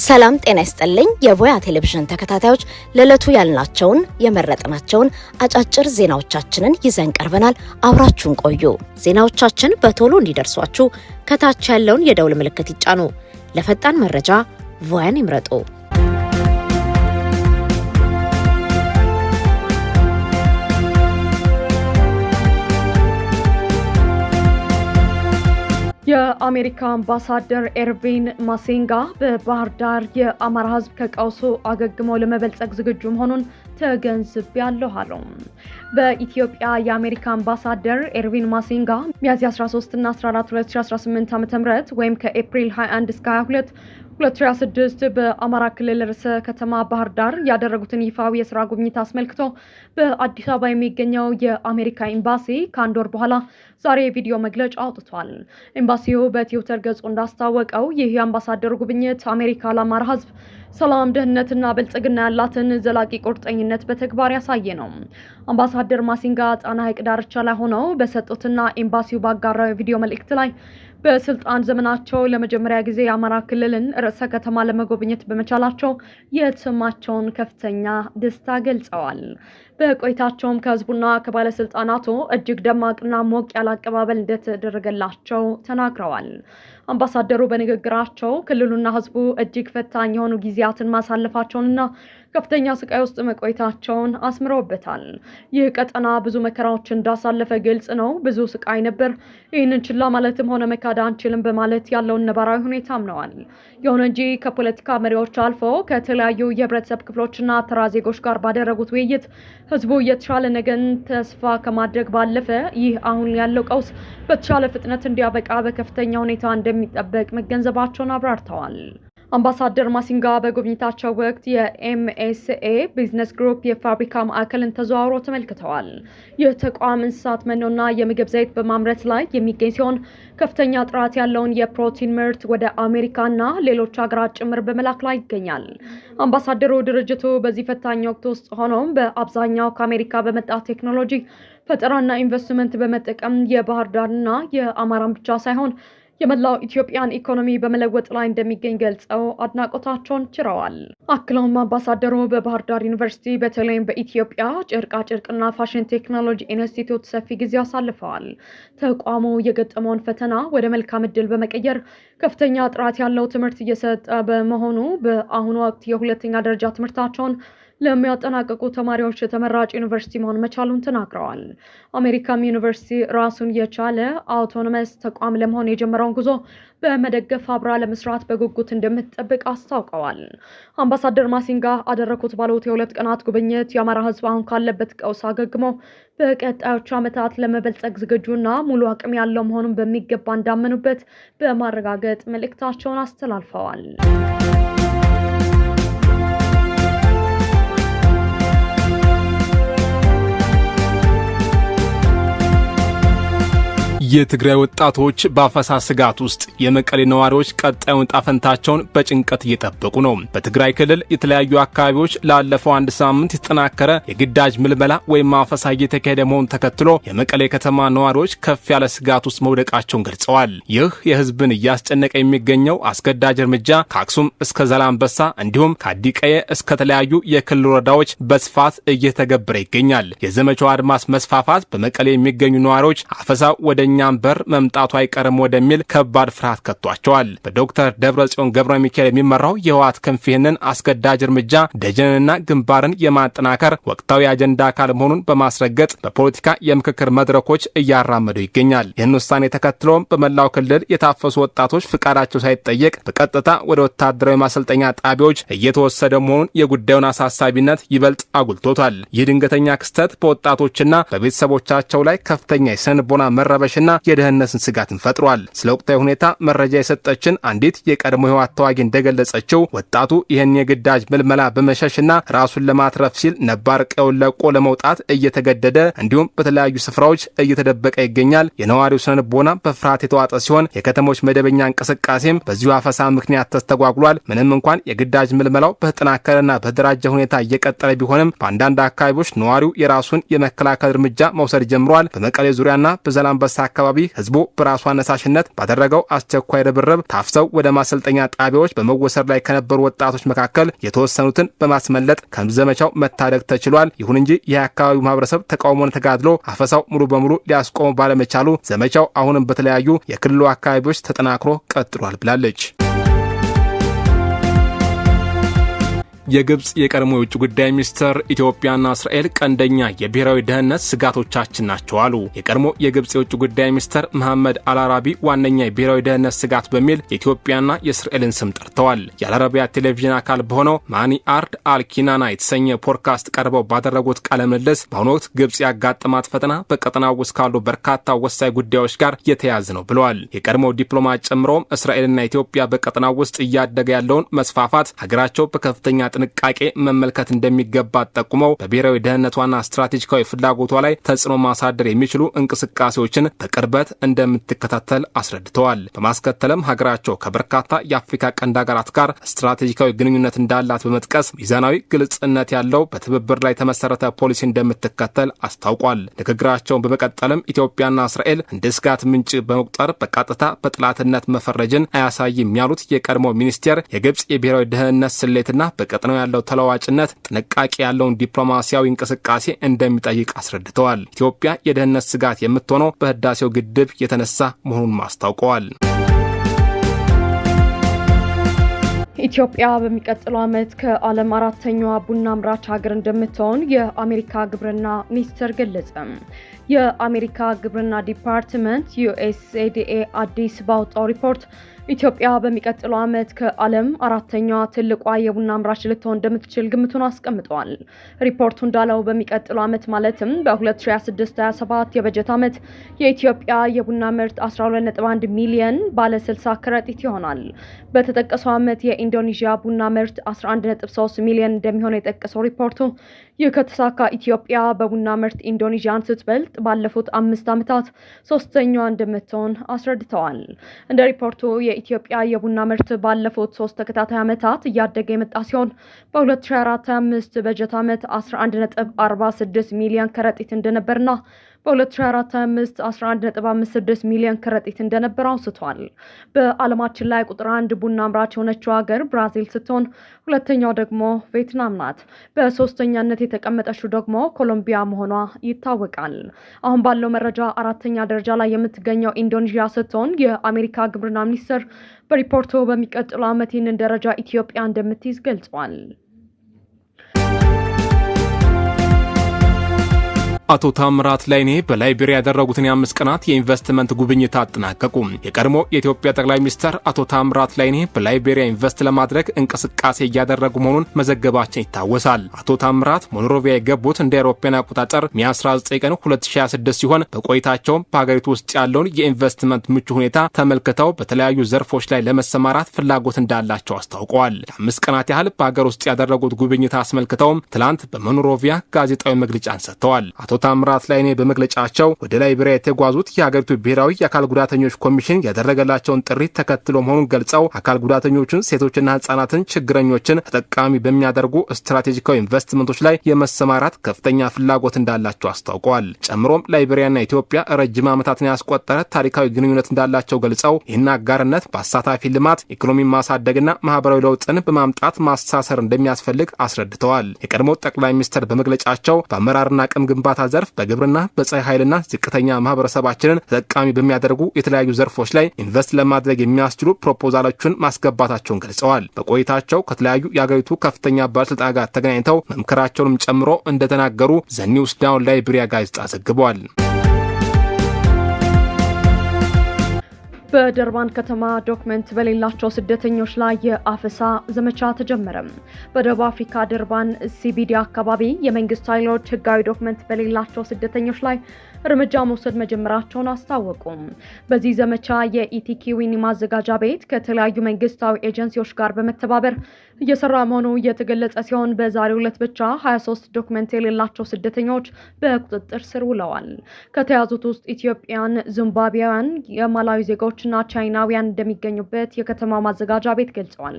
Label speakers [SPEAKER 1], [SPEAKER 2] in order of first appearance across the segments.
[SPEAKER 1] ሰላም ጤና ይስጥልኝ የቮያ ቴሌቪዥን ተከታታዮች ለለቱ ያልናቸውን የመረጥናቸውን አጫጭር ዜናዎቻችንን ይዘን ቀርበናል። አብራችሁን ቆዩ። ዜናዎቻችን በቶሎ እንዲደርሷችሁ ከታች ያለውን የደውል ምልክት ይጫኑ። ለፈጣን መረጃ ቮያን ይምረጡ።
[SPEAKER 2] የአሜሪካ አምባሳደር ኤርቪን ማሲንጋ በባህር ዳር የአማራ ሕዝብ ከቀውሱ አገግሞ ለመበልጸግ ዝግጁ መሆኑን ተገንዝቤያለሁ አሉ። በኢትዮጵያ የአሜሪካ አምባሳደር ኤርቪን ማሲንጋ ሚያዝያ 13 እና 14 2018 ዓ.ም ወይም ከኤፕሪል 21 እስከ 22 2026 በአማራ ክልል ርዕሰ ከተማ ባህር ዳር ያደረጉትን ይፋዊ የስራ ጉብኝት አስመልክቶ በአዲስ አበባ የሚገኘው የአሜሪካ ኤምባሲ ከአንድ ወር በኋላ ዛሬ ቪዲዮ መግለጫ አውጥቷል። ኤምባሲው በትዊተር ገጹ እንዳስታወቀው ይህ የአምባሳደሩ ጉብኝት አሜሪካ ለአማራ ሕዝብ ሰላም፣ ደህንነትና ብልጽግና ያላትን ዘላቂ ቁርጠኝነት በተግባር ያሳየ ነው። አምባሳደር ማሲንጋ ጣና ሐይቅ ዳርቻ ላይ ሆነው በሰጡትና ኤምባሲው ባጋራው ቪዲዮ መልእክት ላይ በስልጣን ዘመናቸው ለመጀመሪያ ጊዜ የአማራ ክልልን ርዕሰ ከተማ ለመጎብኘት በመቻላቸው የተሰማቸውን ከፍተኛ ደስታ ገልጸዋል። በቆይታቸውም ከህዝቡና ከባለስልጣናቱ እጅግ ደማቅና ሞቅ ያለ አቀባበል እንደተደረገላቸው ተናግረዋል። አምባሳደሩ በንግግራቸው ክልሉና ህዝቡ እጅግ ፈታኝ የሆኑ ጊዜያትን ማሳለፋቸውንና ከፍተኛ ስቃይ ውስጥ መቆየታቸውን አስምረውበታል። ይህ ቀጠና ብዙ መከራዎች እንዳሳለፈ ግልጽ ነው። ብዙ ስቃይ ነበር። ይህንን ችላ ማለትም ሆነ መካድ አንችልም በማለት ያለውን ነባራዊ ሁኔታ አምነዋል። ይሁን እንጂ ከፖለቲካ መሪዎች አልፎ ከተለያዩ የህብረተሰብ ክፍሎችና ተራ ዜጎች ጋር ባደረጉት ውይይት ህዝቡ የተሻለ ነገን ተስፋ ከማድረግ ባለፈ ይህ አሁን ያለው ቀውስ በተሻለ ፍጥነት እንዲያበቃ በከፍተኛ ሁኔታ እንደሚጠበቅ መገንዘባቸውን አብራርተዋል። አምባሳደር ማሲንጋ በጉብኝታቸው ወቅት የኤምኤስኤ ቢዝነስ ግሩፕ የፋብሪካ ማዕከልን ተዘዋውሮ ተመልክተዋል። ይህ ተቋም እንስሳት መኖና የምግብ ዘይት በማምረት ላይ የሚገኝ ሲሆን ከፍተኛ ጥራት ያለውን የፕሮቲን ምርት ወደ አሜሪካና ሌሎች ሀገራት ጭምር በመላክ ላይ ይገኛል። አምባሳደሩ ድርጅቱ በዚህ ፈታኝ ወቅት ውስጥ ሆኖም በአብዛኛው ከአሜሪካ በመጣ ቴክኖሎጂ ፈጠራና ኢንቨስትመንት በመጠቀም የባህር ዳርና የአማራን ብቻ ሳይሆን የመላው ኢትዮጵያን ኢኮኖሚ በመለወጥ ላይ እንደሚገኝ ገልጸው አድናቆታቸውን ችረዋል። አክለውም አምባሳደሩ በባህር ዳር ዩኒቨርሲቲ በተለይም በኢትዮጵያ ጨርቃ ጨርቅና ፋሽን ቴክኖሎጂ ኢንስቲትዩት ሰፊ ጊዜ አሳልፈዋል። ተቋሙ የገጠመውን ፈተና ወደ መልካም ዕድል በመቀየር ከፍተኛ ጥራት ያለው ትምህርት እየሰጠ በመሆኑ በአሁኑ ወቅት የሁለተኛ ደረጃ ትምህርታቸውን ለሚያጠናቀቁ ተማሪዎች ተመራጭ ዩኒቨርሲቲ መሆን መቻሉን ተናግረዋል። አሜሪካም ዩኒቨርሲቲ ራሱን የቻለ አውቶኖመስ ተቋም ለመሆን የጀመረውን ጉዞ በመደገፍ አብራ ለመስራት በጉጉት እንደምትጠብቅ አስታውቀዋል። አምባሳደር ማሲንጋ አደረኩት ባሉት የሁለት ቀናት ጉብኝት የአማራ ሕዝብ አሁን ካለበት ቀውስ አገግሞ በቀጣዮቹ ዓመታት ለመበልጸግ ዝግጁና ሙሉ አቅም ያለው መሆኑን በሚገባ እንዳመኑበት በማረጋገጥ መልእክታቸውን አስተላልፈዋል።
[SPEAKER 3] የትግራይ ወጣቶች በአፈሳ ስጋት ውስጥ የመቀሌ ነዋሪዎች ቀጣዩን ጣፈንታቸውን በጭንቀት እየጠበቁ ነው። በትግራይ ክልል የተለያዩ አካባቢዎች ላለፈው አንድ ሳምንት የተጠናከረ የግዳጅ ምልመላ ወይም አፈሳ እየተካሄደ መሆኑን ተከትሎ የመቀሌ ከተማ ነዋሪዎች ከፍ ያለ ስጋት ውስጥ መውደቃቸውን ገልጸዋል። ይህ የህዝብን እያስጨነቀ የሚገኘው አስገዳጅ እርምጃ ከአክሱም እስከ ዛላምበሳ እንዲሁም ከአዲቀየ እስከ ተለያዩ የክልል ወረዳዎች በስፋት እየተገበረ ይገኛል። የዘመቻው አድማስ መስፋፋት በመቀሌ የሚገኙ ነዋሪዎች አፈሳው ወደ በር መምጣቱ አይቀርም ወደሚል ከባድ ፍርሃት ከቷቸዋል። በዶክተር ደብረጽዮን ገብረ ሚካኤል የሚመራው የህወሓት ክንፍ ይህንን አስገዳጅ እርምጃ ደጀንና ግንባርን የማጠናከር ወቅታዊ አጀንዳ አካል መሆኑን በማስረገጥ በፖለቲካ የምክክር መድረኮች እያራመደው ይገኛል። ይህን ውሳኔ ተከትሎም በመላው ክልል የታፈሱ ወጣቶች ፍቃዳቸው ሳይጠየቅ በቀጥታ ወደ ወታደራዊ ማሰልጠኛ ጣቢያዎች እየተወሰደ መሆኑን የጉዳዩን አሳሳቢነት ይበልጥ አጉልቶታል። ይህ ድንገተኛ ክስተት በወጣቶችና በቤተሰቦቻቸው ላይ ከፍተኛ የስነልቦና መረበሽና የደህንነትን ስጋትን ፈጥሯል። ስለ ወቅታዊ ሁኔታ መረጃ የሰጠችን አንዲት የቀድሞ ህወሓት ተዋጊ እንደገለጸችው ወጣቱ ይህን የግዳጅ ምልመላ በመሸሽና ራሱን ለማትረፍ ሲል ነባር ቀዬውን ለቆ ለመውጣት እየተገደደ እንዲሁም በተለያዩ ስፍራዎች እየተደበቀ ይገኛል። የነዋሪው ስነልቦና በፍርሃት የተዋጠ ሲሆን የከተሞች መደበኛ እንቅስቃሴም በዚሁ አፈሳ ምክንያት ተስተጓጉሏል። ምንም እንኳን የግዳጅ ምልመላው በተጠናከረና በተደራጀ ሁኔታ እየቀጠለ ቢሆንም በአንዳንድ አካባቢዎች ነዋሪው የራሱን የመከላከል እርምጃ መውሰድ ጀምሯል። በመቀሌ ዙሪያና በዛላምበሳ አካባቢ ህዝቡ በራሱ አነሳሽነት ባደረገው አስቸኳይ ርብርብ ታፍሰው ወደ ማሰልጠኛ ጣቢያዎች በመወሰድ ላይ ከነበሩ ወጣቶች መካከል የተወሰኑትን በማስመለጥ ከዘመቻው መታደግ ተችሏል። ይሁን እንጂ የአካባቢው ማህበረሰብ ተቃውሞን ተጋድሎ አፈሳው ሙሉ በሙሉ ሊያስቆም ባለመቻሉ ዘመቻው አሁንም በተለያዩ የክልሉ አካባቢዎች ተጠናክሮ ቀጥሏል ብላለች። የግብጽ የቀድሞ የውጭ ጉዳይ ሚኒስትር ኢትዮጵያና እስራኤል ቀንደኛ የብሔራዊ ደህንነት ስጋቶቻችን ናቸው አሉ። የቀድሞ የግብጽ የውጭ ጉዳይ ሚኒስትር መሐመድ አልአራቢ ዋነኛ የብሔራዊ ደህንነት ስጋት በሚል የኢትዮጵያና የእስራኤልን ስም ጠርተዋል። የአልአረቢያ ቴሌቪዥን አካል በሆነው ማኒ አርድ አልኪናና የተሰኘ ፖድካስት ቀርበው ባደረጉት ቃለ ምልልስ በአሁኑ ወቅት ግብጽ ያጋጠማት ፈተና በቀጠናው ውስጥ ካሉ በርካታ ወሳኝ ጉዳዮች ጋር የተያያዘ ነው ብለዋል። የቀድሞ ዲፕሎማት ጨምሮም እስራኤልና ኢትዮጵያ በቀጠናው ውስጥ እያደገ ያለውን መስፋፋት ሀገራቸው በከፍተኛ ጥንቃቄ መመልከት እንደሚገባ ጠቁመው በብሔራዊ ደህንነቷና ስትራቴጂካዊ ፍላጎቷ ላይ ተጽዕኖ ማሳደር የሚችሉ እንቅስቃሴዎችን በቅርበት እንደምትከታተል አስረድተዋል። በማስከተልም ሀገራቸው ከበርካታ የአፍሪካ ቀንድ ሀገራት ጋር ስትራቴጂካዊ ግንኙነት እንዳላት በመጥቀስ ሚዛናዊ፣ ግልጽነት ያለው በትብብር ላይ የተመሰረተ ፖሊሲ እንደምትከተል አስታውቋል። ንግግራቸውን በመቀጠልም ኢትዮጵያና እስራኤል እንደ ስጋት ምንጭ በመቁጠር በቀጥታ በጥላትነት መፈረጅን አያሳይም ያሉት የቀድሞ ሚኒስቴር የግብጽ የብሔራዊ ደህንነት ስሌትና በቀጥናው ያለው ተለዋዋጭነት ጥንቃቄ ያለውን ዲፕሎማሲያዊ እንቅስቃሴ እንደሚጠይቅ አስረድተዋል። ኢትዮጵያ የደህንነት ስጋት የምትሆነው በህዳሴው ግድብ የተነሳ መሆኑን አስታውቀዋል።
[SPEAKER 2] ኢትዮጵያ በሚቀጥለው ዓመት ከዓለም አራተኛዋ ቡና አምራች ሀገር እንደምትሆን የአሜሪካ ግብርና ሚኒስቴር ገለጸ። የአሜሪካ ግብርና ዲፓርትመንት ዩኤስኤዲኤ አዲስ ባወጣው ሪፖርት ኢትዮጵያ በሚቀጥለው ዓመት ከዓለም አራተኛዋ ትልቋ የቡና አምራች ልትሆን እንደምትችል ግምቱን አስቀምጧል። ሪፖርቱ እንዳለው በሚቀጥለው ዓመት ማለትም በ2026/27 የበጀት ዓመት የኢትዮጵያ የቡና ምርት 12.1 ሚሊዮን ባለ 60 ከረጢት ይሆናል። በተጠቀሰው ዓመት የኢንዶኔዥያ ቡና ምርት 11.3 ሚሊዮን እንደሚሆን የጠቀሰው ሪፖርቱ ይህ ከተሳካ ኢትዮጵያ በቡና ምርት ኢንዶኔዥያን ስትበልጥ ባለፉት 5 ዓመታት ሶስተኛዋ እንደምትሆን አስረድተዋል። እንደ ሪፖርቱ የኢትዮጵያ የቡና ምርት ባለፉት 3 ተከታታይ ዓመታት እያደገ የመጣ ሲሆን በ2024/25 በጀት ዓመት 11.46 ሚሊዮን ከረጢት እንደነበርና በ2024/25 11.56 ሚሊዮን ከረጢት እንደነበር አውስቷል። በዓለማችን ላይ ቁጥር 1 ቡና አምራች የሆነችው ሀገር ብራዚል ስትሆን ሁለተኛው ደግሞ ቬትናም ናት። በሶስተኛነት የተቀመጠችው ደግሞ ኮሎምቢያ መሆኗ ይታወቃል። አሁን ባለው መረጃ 4ኛ ደረጃ ላይ የምትገኘው ኢንዶኔዥያ ስትሆን የአሜሪካ ግብርና ሚኒስቴር በሪፖርቱ በሚቀጥለው ዓመት ይህንን ደረጃ ኢትዮጵያ እንደምትይዝ ገልጿል።
[SPEAKER 3] አቶ ታምራት ላይኔ በላይቤሪያ ያደረጉትን የ5 ቀናት የኢንቨስትመንት ጉብኝት አጠናቀቁ። የቀድሞ የኢትዮጵያ ጠቅላይ ሚኒስትር አቶ ታምራት ላይኔ በላይቤሪያ ኢንቨስት ለማድረግ እንቅስቃሴ እያደረጉ መሆኑን መዘገባችን ይታወሳል። አቶ ታምራት ሞኖሮቪያ የገቡት እንደ አውሮፓውያን አቆጣጠር ሚያዝያ 19 ቀን 2026 ሲሆን በቆይታቸውም በሀገሪቱ ውስጥ ያለውን የኢንቨስትመንት ምቹ ሁኔታ ተመልክተው በተለያዩ ዘርፎች ላይ ለመሰማራት ፍላጎት እንዳላቸው አስታውቀዋል። ለ5 ቀናት ያህል በሀገር ውስጥ ያደረጉት ጉብኝት አስመልክተውም ትላንት በሞኖሮቪያ ጋዜጣዊ መግለጫን ሰጥተዋል። አቶ ታምራት ላይኔ በመግለጫቸው ወደ ላይቤሪያ የተጓዙት የሀገሪቱ ብሔራዊ የአካል ጉዳተኞች ኮሚሽን ያደረገላቸውን ጥሪ ተከትሎ መሆኑን ገልጸው አካል ጉዳተኞችን፣ ሴቶችና ህጻናትን፣ ችግረኞችን ተጠቃሚ በሚያደርጉ ስትራቴጂካዊ ኢንቨስትመንቶች ላይ የመሰማራት ከፍተኛ ፍላጎት እንዳላቸው አስታውቀዋል። ጨምሮም ላይቤሪያና ኢትዮጵያ ረጅም ዓመታትን ያስቆጠረ ታሪካዊ ግንኙነት እንዳላቸው ገልጸው ይህን አጋርነት በአሳታፊ ልማት ኢኮኖሚን ማሳደግና ማህበራዊ ለውጥን በማምጣት ማስተሳሰር እንደሚያስፈልግ አስረድተዋል። የቀድሞ ጠቅላይ ሚኒስትር በመግለጫቸው በአመራርና አቅም ግንባታ ዘርፍ በግብርና፣ በፀሐይ ኃይልና ዝቅተኛ ማህበረሰባችንን ተጠቃሚ በሚያደርጉ የተለያዩ ዘርፎች ላይ ኢንቨስት ለማድረግ የሚያስችሉ ፕሮፖዛሎችን ማስገባታቸውን ገልጸዋል። በቆይታቸው ከተለያዩ የአገሪቱ ከፍተኛ ባለስልጣናት ጋር ተገናኝተው መምከራቸውንም ጨምሮ እንደተናገሩ ዘ ኒውስ ዳውን ላይቤሪያ ጋዜጣ ዘግቧል።
[SPEAKER 2] በደርባን ከተማ ዶክመንት በሌላቸው ስደተኞች ላይ የአፈሳ ዘመቻ ተጀመረ። በደቡብ አፍሪካ ደርባን ሲቢዲ አካባቢ የመንግስት ኃይሎች ህጋዊ ዶክመንት በሌላቸው ስደተኞች ላይ እርምጃ መውሰድ መጀመራቸውን አስታወቁ። በዚህ ዘመቻ የኢቲኪዊኒ ማዘጋጃ ቤት ከተለያዩ መንግስታዊ ኤጀንሲዎች ጋር በመተባበር እየሰራ መሆኑ የተገለጸ ሲሆን በዛሬው ዕለት ብቻ 23 ዶክመንት የሌላቸው ስደተኞች በቁጥጥር ስር ውለዋል። ከተያዙት ውስጥ ኢትዮጵያን፣ ዚምባብዌያን፣ የማላዊ ዜጎችና ቻይናውያን እንደሚገኙበት የከተማ ማዘጋጃ ቤት ገልጸዋል።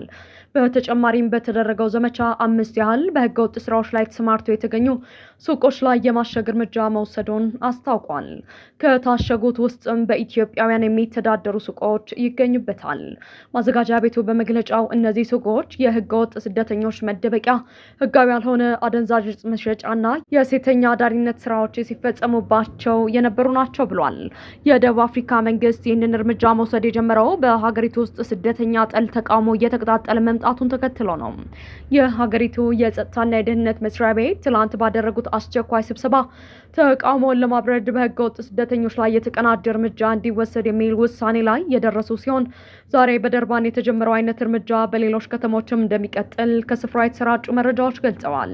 [SPEAKER 2] በተጨማሪም በተደረገው ዘመቻ 5 ያህል በህገወጥ ስራዎች ላይ ተሰማርተው የተገኙ ሱቆች ላይ የማሸግ እርምጃ መውሰዱን አስታውቋል። አስታውቋል። ከታሸጉት ውስጥም በኢትዮጵያውያን የሚተዳደሩ ሱቆች ይገኙበታል። ማዘጋጃ ቤቱ በመግለጫው እነዚህ ሱቆች የህገወጥ ስደተኞች መደበቂያ፣ ህጋዊ ያልሆነ አደንዛዥ ዕፅ መሸጫና የሴተኛ አዳሪነት ስራዎች ሲፈጸሙባቸው የነበሩ ናቸው ብሏል። የደቡብ አፍሪካ መንግስት ይህንን እርምጃ መውሰድ የጀመረው በሀገሪቱ ውስጥ ስደተኛ ጠል ተቃውሞ እየተቀጣጠለ መምጣቱን ተከትሎ ነው። የሀገሪቱ የጸጥታና የደህንነት መስሪያ ቤት ትላንት ባደረጉት አስቸኳይ ስብሰባ ተቃውሞውን ለማብረድ በህገወጥ ስደተኞች ላይ የተቀናጀ እርምጃ እንዲወሰድ የሚል ውሳኔ ላይ የደረሱ ሲሆን ዛሬ በደርባን የተጀመረው አይነት እርምጃ በሌሎች ከተሞችም እንደሚቀጥል ከስፍራ የተሰራጩ መረጃዎች ገልጸዋል።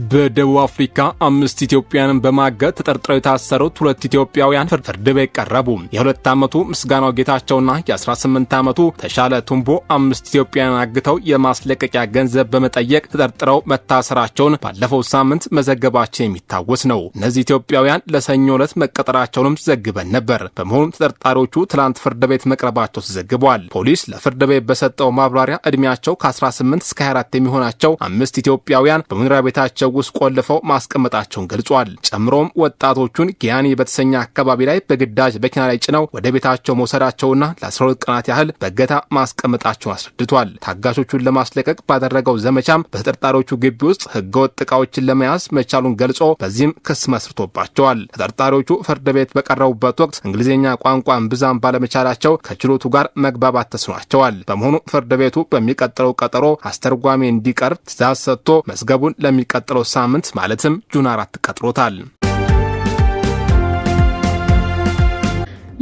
[SPEAKER 3] በደቡብ አፍሪካ 5 ኢትዮጵያውያንን በማገት ተጠርጥረው የታሰሩት 2 ኢትዮጵያውያን ፍርድ ቤት ቀረቡ። የ2 ዓመቱ ምስጋናው ጌታቸውና የ18 ዓመቱ ተሻለ ቱምቦ 5 ኢትዮጵያውያን አግተው የማስለቀቂያ ገንዘብ በመጠየቅ ተጠርጥረው መታሰራቸውን ባለፈው ሳምንት መዘገባችን የሚታወስ ነው። እነዚህ ኢትዮጵያውያን ለሰኞ ዕለት መቀጠራቸውንም ዘግበን ነበር። በመሆኑም ተጠርጣሪዎቹ ትላንት ፍርድ ቤት መቅረባቸው ተዘግቧል። ፖሊስ ለፍርድ ቤት በሰጠው ማብራሪያ ዕድሜያቸው ከ18 እስከ 24 የሚሆናቸው 5 ኢትዮጵያውያን በመኖሪያ ቤታቸው ውስጥ ቆልፈው ማስቀመጣቸውን ገልጿል። ጨምሮም ወጣቶቹን ጊያኒ በተሰኘ አካባቢ ላይ በግዳጅ መኪና ላይ ጭነው ወደ ቤታቸው መውሰዳቸውና ለ12 ቀናት ያህል በእገታ ማስቀመጣቸውን አስረድቷል። ታጋቾቹን ለማስለቀቅ ባደረገው ዘመቻም በተጠርጣሪዎቹ ግቢ ውስጥ ህገወጥ ዕቃዎችን ለመያዝ መቻሉን ገልጾ በዚህም ክስ መስርቶባቸዋል። ተጠርጣሪዎቹ ፍርድ ቤት በቀረቡበት ወቅት እንግሊዝኛ ቋንቋ እምብዛም ባለመቻላቸው ከችሎቱ ጋር መግባባት ተስኗቸዋል። በመሆኑ ፍርድ ቤቱ በሚቀጥለው ቀጠሮ አስተርጓሚ እንዲቀርብ ትዕዛዝ ሰጥቶ መዝገቡን ለሚቀጥለው ሳምንት ማለትም ጁን 4 ቀጥሮታል።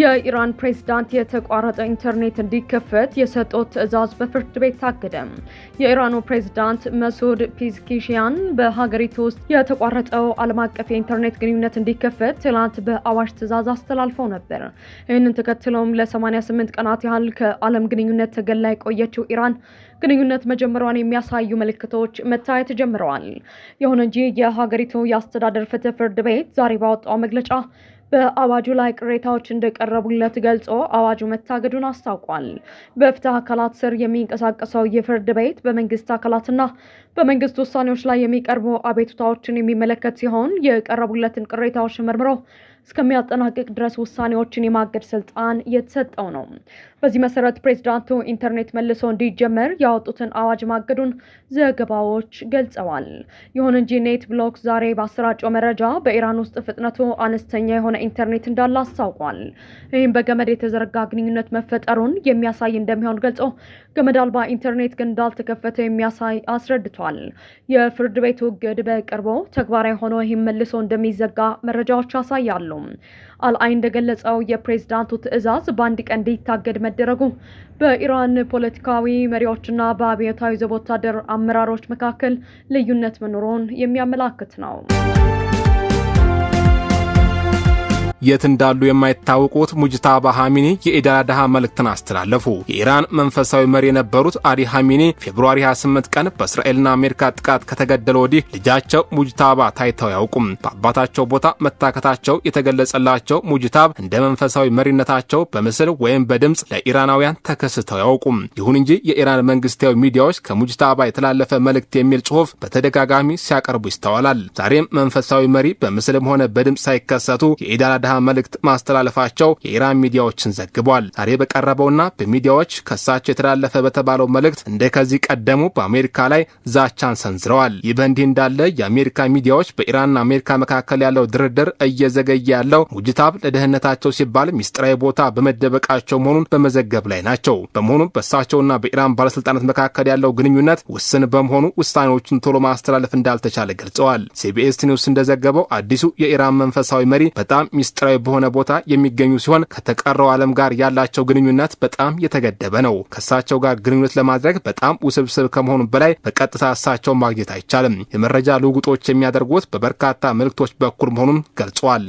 [SPEAKER 2] የኢራን ፕሬዝዳንት የተቋረጠ ኢንተርኔት እንዲከፈት የሰጡት ትዕዛዝ በፍርድ ቤት ታገደ። የኢራኑ ፕሬዝዳንት መሱድ ፔዝኪሺያን በሀገሪቱ ውስጥ የተቋረጠው ዓለም አቀፍ የኢንተርኔት ግንኙነት እንዲከፈት ትላንት በአዋጅ ትዕዛዝ አስተላልፈው ነበር። ይህንን ተከትሎም ለ88 ቀናት ያህል ከዓለም ግንኙነት ተገላ የቆየችው ኢራን ግንኙነት መጀመሯን የሚያሳዩ ምልክቶች መታየት ጀምረዋል። ይሁን እንጂ የሀገሪቱ የአስተዳደር ፍትህ ፍርድ ቤት ዛሬ ባወጣው መግለጫ በአዋጁ ላይ ቅሬታዎች እንደቀረቡለት ገልጾ አዋጁ መታገዱን አስታውቋል። በፍትህ አካላት ስር የሚንቀሳቀሰው የፍርድ ቤት በመንግስት አካላትና በመንግስት ውሳኔዎች ላይ የሚቀርቡ አቤቱታዎችን የሚመለከት ሲሆን የቀረቡለትን ቅሬታዎች መርምሮ እስከሚያጠናቅቅ ድረስ ውሳኔዎችን የማገድ ስልጣን የተሰጠው ነው። በዚህ መሰረት ፕሬዝዳንቱ ኢንተርኔት መልሶ እንዲጀመር ያወጡትን አዋጅ ማገዱን ዘገባዎች ገልጸዋል። ይሁን እንጂ ኔት ብሎክ ዛሬ ባሰራጨው መረጃ በኢራን ውስጥ ፍጥነቱ አነስተኛ የሆነ ኢንተርኔት እንዳለ አስታውቋል። ይህም በገመድ የተዘረጋ ግንኙነት መፈጠሩን የሚያሳይ እንደሚሆን ገልጾ ገመድ አልባ ኢንተርኔት ግን እንዳልተከፈተ የሚያሳይ አስረድቷል። የፍርድ ቤቱ እግድ በቅርቡ ተግባራዊ ሆኖ ይህም መልሶ እንደሚዘጋ መረጃዎች ያሳያሉ። አልአይን እንደገለጸው የፕሬዝዳንቱ ትዕዛዝ በአንድ ቀን እንዲታገድ መደረጉ በኢራን ፖለቲካዊ መሪዎችና በአብዮታዊ ዘብ ወታደር አመራሮች መካከል ልዩነት መኖሩን የሚያመላክት ነው።
[SPEAKER 3] የት እንዳሉ የማይታወቁት ሙጅታባ ሐሚኒ የኢድ አል አድሃ መልእክትን አስተላለፉ። የኢራን መንፈሳዊ መሪ የነበሩት አሊ ሐሚኒ ፌብሩዋሪ 28 ቀን በእስራኤልና አሜሪካ ጥቃት ከተገደሉ ወዲህ ልጃቸው ሙጅታባ ታይተው አያውቁም። በአባታቸው ቦታ መታከታቸው የተገለጸላቸው ሙጅታብ እንደ መንፈሳዊ መሪነታቸው በምስል ወይም በድምፅ ለኢራናውያን ተከስተው አያውቁም። ይሁን እንጂ የኢራን መንግስታዊ ሚዲያዎች ከሙጅታባ የተላለፈ መልእክት የሚል ጽሑፍ በተደጋጋሚ ሲያቀርቡ ይስተዋላል። ዛሬም መንፈሳዊ መሪ በምስልም ሆነ በድምፅ ሳይከሰቱ የኢድ አል አድሃ መልእክት ማስተላለፋቸው የኢራን ሚዲያዎችን ዘግቧል። ዛሬ በቀረበውና በሚዲያዎች ከሳቸው የተላለፈ በተባለው መልእክት እንደ ከዚህ ቀደሙ በአሜሪካ ላይ ዛቻን ሰንዝረዋል። ይህ በእንዲህ እንዳለ የአሜሪካ ሚዲያዎች በኢራንና አሜሪካ መካከል ያለው ድርድር እየዘገየ ያለው ሙጅታብ ለደህንነታቸው ሲባል ሚስጥራዊ ቦታ በመደበቃቸው መሆኑን በመዘገብ ላይ ናቸው። በመሆኑም በእሳቸውና በኢራን ባለስልጣናት መካከል ያለው ግንኙነት ውስን በመሆኑ ውሳኔዎችን ቶሎ ማስተላለፍ እንዳልተቻለ ገልጸዋል። ሲቢኤስ ኒውስ እንደዘገበው አዲሱ የኢራን መንፈሳዊ መሪ በጣም ሚስጥራዊ በሆነ ቦታ የሚገኙ ሲሆን ከተቀረው ዓለም ጋር ያላቸው ግንኙነት በጣም የተገደበ ነው። ከእሳቸው ጋር ግንኙነት ለማድረግ በጣም ውስብስብ ከመሆኑ በላይ በቀጥታ እሳቸውን ማግኘት አይቻልም። የመረጃ ልውውጦች የሚያደርጉት በበርካታ መልእክቶች በኩል መሆኑን ገልጿል።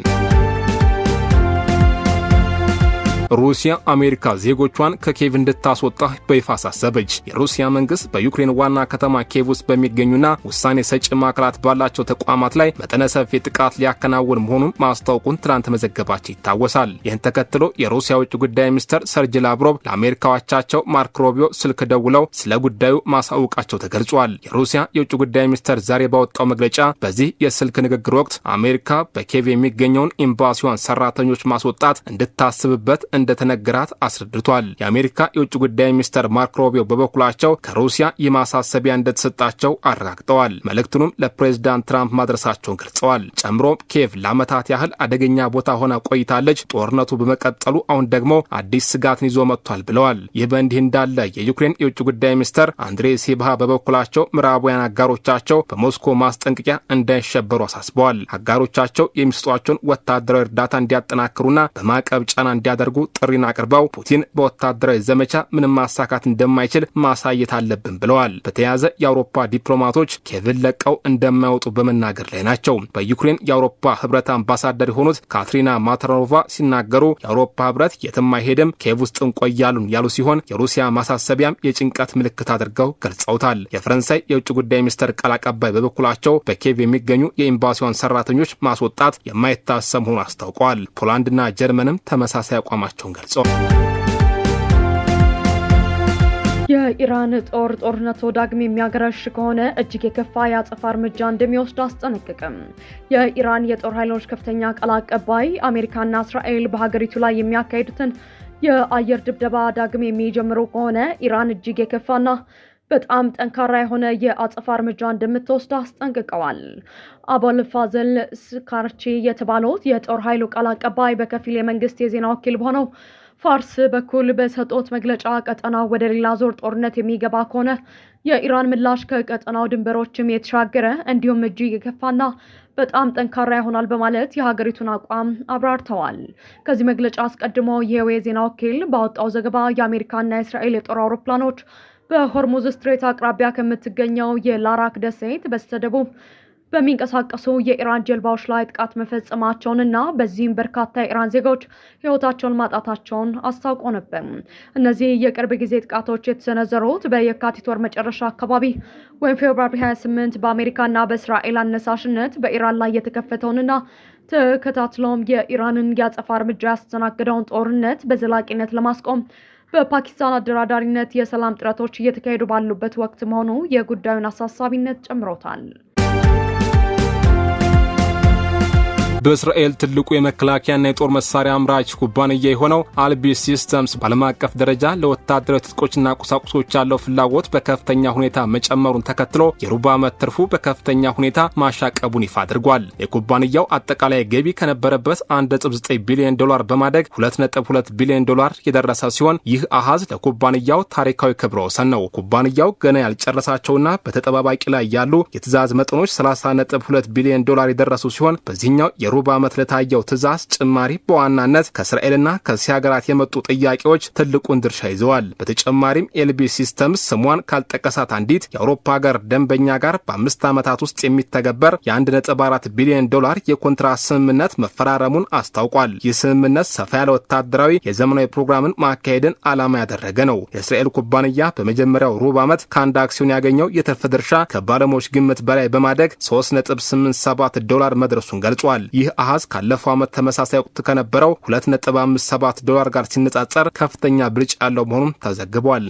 [SPEAKER 3] ሩሲያ አሜሪካ ዜጎቿን ከኪየቭ እንድታስወጣ በይፋ አሳሰበች። የሩሲያ መንግስት በዩክሬን ዋና ከተማ ኪየቭ ውስጥ በሚገኙና ውሳኔ ሰጪ ማዕከላት ባላቸው ተቋማት ላይ መጠነ ሰፊ ጥቃት ሊያከናውን መሆኑን ማስታወቁን ትናንት መዘገባቸው ይታወሳል። ይህን ተከትሎ የሩሲያ ውጭ ጉዳይ ሚኒስትር ሰርጂ ላቭሮቭ ለአሜሪካው አቻቸው ማርክ ሩቢዮ ስልክ ደውለው ስለ ጉዳዩ ማሳወቃቸው ተገልጿል። የሩሲያ የውጭ ጉዳይ ሚኒስትር ዛሬ ባወጣው መግለጫ በዚህ የስልክ ንግግር ወቅት አሜሪካ በኪየቭ የሚገኘውን ኤምባሲዋን ሰራተኞች ማስወጣት እንድታስብበት እንደተነገራት አስረድቷል። የአሜሪካ የውጭ ጉዳይ ሚኒስትር ማርክ ሩቢዮ በበኩላቸው ከሩሲያ የማሳሰቢያ እንደተሰጣቸው አረጋግጠዋል። መልእክቱንም ለፕሬዝዳንት ትራምፕ ማድረሳቸውን ገልጸዋል። ጨምሮም ኪየቭ ለዓመታት ያህል አደገኛ ቦታ ሆና ቆይታለች፣ ጦርነቱ በመቀጠሉ አሁን ደግሞ አዲስ ስጋትን ይዞ መጥቷል ብለዋል። ይህ በእንዲህ እንዳለ የዩክሬን የውጭ ጉዳይ ሚኒስትር አንድሬ ሲብሃ በበኩላቸው ምዕራባውያን አጋሮቻቸው በሞስኮ ማስጠንቀቂያ እንዳይሸበሩ አሳስበዋል። አጋሮቻቸው የሚሰጧቸውን ወታደራዊ እርዳታ እንዲያጠናክሩና በማዕቀብ ጫና እንዲያደርጉ ጥሪን አቅርበው ፑቲን በወታደራዊ ዘመቻ ምንም ማሳካት እንደማይችል ማሳየት አለብን ብለዋል። በተያያዘ የአውሮፓ ዲፕሎማቶች ኪየቭን ለቀው እንደማይወጡ በመናገር ላይ ናቸው። በዩክሬን የአውሮፓ ህብረት አምባሳደር የሆኑት ካትሪና ማትሮቫ ሲናገሩ የአውሮፓ ህብረት የትም አይሄድም፣ ኪየቭ ውስጥ እንቆያሉን ያሉ ሲሆን የሩሲያ ማሳሰቢያም የጭንቀት ምልክት አድርገው ገልጸውታል። የፈረንሳይ የውጭ ጉዳይ ሚኒስትር ቃል አቀባይ በበኩላቸው በኪየቭ የሚገኙ የኤምባሲዋን ሰራተኞች ማስወጣት የማይታሰብ መሆኑን አስታውቀዋል። ፖላንድና ጀርመንም ተመሳሳይ አቋማቸውን ገልጸዋል።
[SPEAKER 2] የኢራን ጦር ጦርነቱ ዳግም የሚያገረሽ ከሆነ እጅግ የከፋ የአጸፋ እርምጃ እንደሚወስድ አስጠነቀቀም። የኢራን የጦር ኃይሎች ከፍተኛ ቃል አቀባይ አሜሪካና እስራኤል በሀገሪቱ ላይ የሚያካሂዱትን የአየር ድብደባ ዳግም የሚጀምሩ ከሆነ ኢራን እጅግ የከፋና በጣም ጠንካራ የሆነ የአጸፋ እርምጃ እንደምትወስድ አስጠንቅቀዋል። አቦል ፋዘል ስካርቺ የተባሉት የጦር ኃይሉ ቃል አቀባይ በከፊል የመንግስት የዜና ወኪል በሆነው ፋርስ በኩል በሰጡት መግለጫ ቀጠናው ወደ ሌላ ዞር ጦርነት የሚገባ ከሆነ የኢራን ምላሽ ከቀጠናው ድንበሮችም የተሻገረ እንዲሁም እጅግ የከፋና በጣም ጠንካራ ይሆናል በማለት የሀገሪቱን አቋም አብራርተዋል። ከዚህ መግለጫ አስቀድሞ ይሄው የዜና ወኪል ባወጣው ዘገባ የአሜሪካና የእስራኤል የጦር አውሮፕላኖች በሆርሙዝ ስትሬት አቅራቢያ ከምትገኘው የላራክ ደሴት በስተደቡብ በሚንቀሳቀሱ የኢራን ጀልባዎች ላይ ጥቃት መፈጸማቸውንና በዚህም በርካታ የኢራን ዜጎች ሕይወታቸውን ማጣታቸውን አስታውቆ ነበር። እነዚህ የቅርብ ጊዜ ጥቃቶች የተሰነዘሩት በየካቲት ወር መጨረሻ አካባቢ ወይም ፌብሩዋሪ 28 በአሜሪካና በእስራኤል አነሳሽነት በኢራን ላይ የተከፈተውንና ተከታትሎም የኢራንን ያጸፋ እርምጃ ያስተናገደውን ጦርነት በዘላቂነት ለማስቆም በፓኪስታን አደራዳሪነት የሰላም ጥረቶች እየተካሄዱ ባሉበት ወቅት መሆኑ የጉዳዩን አሳሳቢነት ጨምሮታል።
[SPEAKER 3] በእስራኤል ትልቁ የመከላከያና የጦር መሳሪያ አምራች ኩባንያ የሆነው አልቢስ ሲስተምስ በዓለም አቀፍ ደረጃ ለወታደራዊ ትጥቆችና ቁሳቁሶች ያለው ፍላጎት በከፍተኛ ሁኔታ መጨመሩን ተከትሎ የሩብ ዓመት ትርፉ በከፍተኛ ሁኔታ ማሻቀቡን ይፋ አድርጓል። የኩባንያው አጠቃላይ ገቢ ከነበረበት 1.9 ቢሊዮን ዶላር በማደግ 2.2 ቢሊዮን ዶላር የደረሰ ሲሆን ይህ አሃዝ ለኩባንያው ታሪካዊ ክብረ ወሰን ነው። ኩባንያው ገና ያልጨረሳቸውና በተጠባባቂ ላይ ያሉ የትዕዛዝ መጠኖች 30.2 ቢሊዮን ዶላር የደረሱ ሲሆን በዚህኛው ሩብ ዓመት ለታየው ትዕዛዝ ጭማሪ በዋናነት ከእስራኤልና ከእስያ ሀገራት የመጡ ጥያቄዎች ትልቁን ድርሻ ይዘዋል። በተጨማሪም ኤልቢስ ሲስተምስ ስሟን ካልጠቀሳት አንዲት የአውሮፓ ሀገር ደንበኛ ጋር በ5 ዓመታት ውስጥ የሚተገበር የ1.4 ቢሊዮን ዶላር የኮንትራት ስምምነት መፈራረሙን አስታውቋል። ይህ ስምምነት ሰፋ ያለ ወታደራዊ የዘመናዊ ፕሮግራምን ማካሄድን ዓላማ ያደረገ ነው። የእስራኤል ኩባንያ በመጀመሪያው ሩብ ዓመት ከአንድ አክሲዮን ያገኘው የትርፍ ድርሻ ከባለሙያዎች ግምት በላይ በማደግ 3.87 ዶላር መድረሱን ገልጿል። ይህ አሃዝ ካለፈው ዓመት ተመሳሳይ ወቅት ከነበረው 2.57 ዶላር ጋር ሲነጻጸር ከፍተኛ ብልጫ ያለው መሆኑን ተዘግቧል።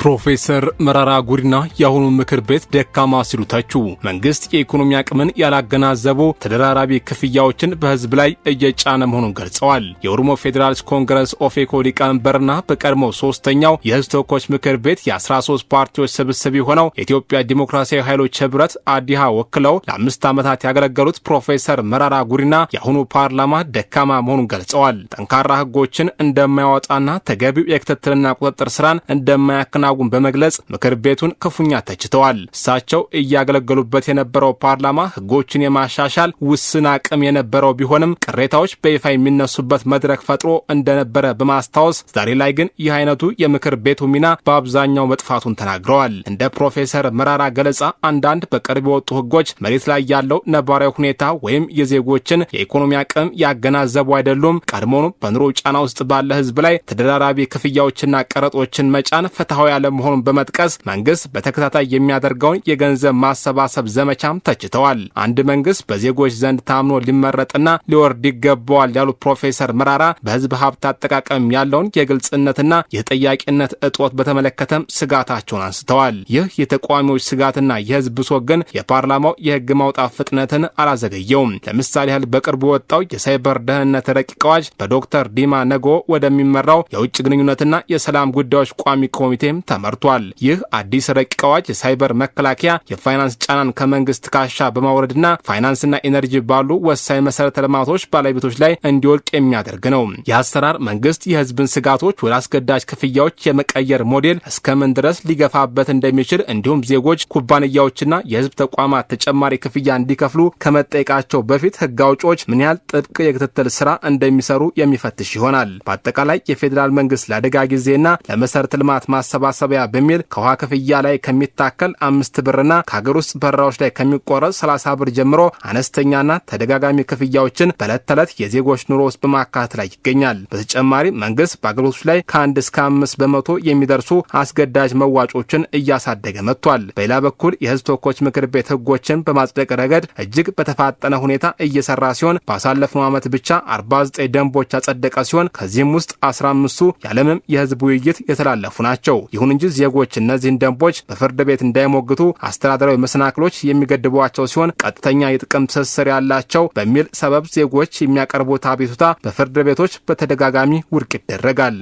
[SPEAKER 3] ፕሮፌሰር መረራ ጉዲና የአሁኑ ምክር ቤት ደካማ ሲሉ ተቹ። መንግስት የኢኮኖሚ አቅምን ያላገናዘቡ ተደራራቢ ክፍያዎችን በህዝብ ላይ እየጫነ መሆኑን ገልጸዋል። የኦሮሞ ፌዴራሊስት ኮንግረስ ኦፌኮ ሊቀመንበርና በቀድሞ ሶስተኛው የህዝብ ተወካዮች ምክር ቤት የ13 ፓርቲዎች ስብስብ የሆነው የኢትዮጵያ ዲሞክራሲያዊ ኃይሎች ህብረት አዲሃ ወክለው ለ5 ዓመታት ያገለገሉት ፕሮፌሰር መረራ ጉዲና የአሁኑ ፓርላማ ደካማ መሆኑን ገልጸዋል። ጠንካራ ህጎችን እንደማያወጣና ተገቢው የክትትልና ቁጥጥር ስራን እንደማያከናው ሐሳቡን በመግለጽ ምክር ቤቱን ክፉኛ ተችተዋል። እሳቸው እያገለገሉበት የነበረው ፓርላማ ህጎችን የማሻሻል ውስን አቅም የነበረው ቢሆንም ቅሬታዎች በይፋ የሚነሱበት መድረክ ፈጥሮ እንደነበረ በማስታወስ ዛሬ ላይ ግን ይህ አይነቱ የምክር ቤቱ ሚና በአብዛኛው መጥፋቱን ተናግረዋል። እንደ ፕሮፌሰር መራራ ገለጻ አንዳንድ በቅርብ የወጡ ህጎች መሬት ላይ ያለው ነባራዊ ሁኔታ ወይም የዜጎችን የኢኮኖሚ አቅም ያገናዘቡ አይደሉም። ቀድሞውኑ በኑሮ ጫና ውስጥ ባለ ህዝብ ላይ ተደራራቢ ክፍያዎችና ቀረጦችን መጫን ፍትሃዊ ያለመሆኑን በመጥቀስ መንግስት በተከታታይ የሚያደርገውን የገንዘብ ማሰባሰብ ዘመቻም ተችተዋል። አንድ መንግስት በዜጎች ዘንድ ታምኖ ሊመረጥና ሊወርድ ይገባዋል ያሉት ፕሮፌሰር መራራ በህዝብ ሀብት አጠቃቀም ያለውን የግልጽነትና የተጠያቂነት እጦት በተመለከተም ስጋታቸውን አንስተዋል። ይህ የተቃዋሚዎች ስጋትና የህዝብ ብሶት ግን የፓርላማው የህግ ማውጣት ፍጥነትን አላዘገየውም። ለምሳሌ ያህል በቅርቡ ወጣው የሳይበር ደህንነት ረቂቅ አዋጅ በዶክተር ዲማ ነጎ ወደሚመራው የውጭ ግንኙነትና የሰላም ጉዳዮች ቋሚ ኮሚቴም ተመርቷል። ይህ አዲስ ረቂቅ አዋጅ የሳይበር መከላከያ የፋይናንስ ጫናን ከመንግስት ካሻ በማውረድና ፋይናንስና ኢነርጂ ባሉ ወሳኝ መሰረተ ልማቶች ባለቤቶች ላይ እንዲወድቅ የሚያደርግ ነው። የአሰራር መንግስት የህዝብን ስጋቶች ወደ አስገዳጅ ክፍያዎች የመቀየር ሞዴል እስከምን ድረስ ሊገፋበት እንደሚችል እንዲሁም ዜጎች፣ ኩባንያዎችና የህዝብ ተቋማት ተጨማሪ ክፍያ እንዲከፍሉ ከመጠየቃቸው በፊት ህግ አውጪዎች ምን ያህል ጥብቅ የክትትል ስራ እንደሚሰሩ የሚፈትሽ ይሆናል። በአጠቃላይ የፌዴራል መንግስት ለአደጋ ጊዜና ለመሰረተ ልማት ማሰባሰቢያ በሚል ከውሃ ክፍያ ላይ ከሚታከል 5 ብርና ከሀገር ውስጥ በረራዎች ላይ ከሚቆረጥ 30 ብር ጀምሮ አነስተኛና ተደጋጋሚ ክፍያዎችን በዕለት ተዕለት የዜጎች ኑሮ ውስጥ በማካተት ላይ ይገኛል። በተጨማሪ መንግስት በአገልግሎቶች ላይ ከ1 እስከ 5 በመቶ የሚደርሱ አስገዳጅ መዋጮችን እያሳደገ መጥቷል። በሌላ በኩል የህዝብ ተወካዮች ምክር ቤት ህጎችን በማጽደቅ ረገድ እጅግ በተፋጠነ ሁኔታ እየሰራ ሲሆን ባሳለፍነው ዓመት ብቻ 49 ደንቦች ያጸደቀ ሲሆን ከዚህም ውስጥ 15ቱ ያለምንም የህዝብ ውይይት የተላለፉ ናቸው። ይሁን እንጂ ዜጎች እነዚህን ደንቦች በፍርድ ቤት እንዳይሞግቱ አስተዳደራዊ መሰናክሎች የሚገድቧቸው ሲሆን ቀጥተኛ የጥቅም ትስስር ያላቸው በሚል ሰበብ ዜጎች የሚያቀርቡት አቤቱታ በፍርድ ቤቶች በተደጋጋሚ ውድቅ ይደረጋል።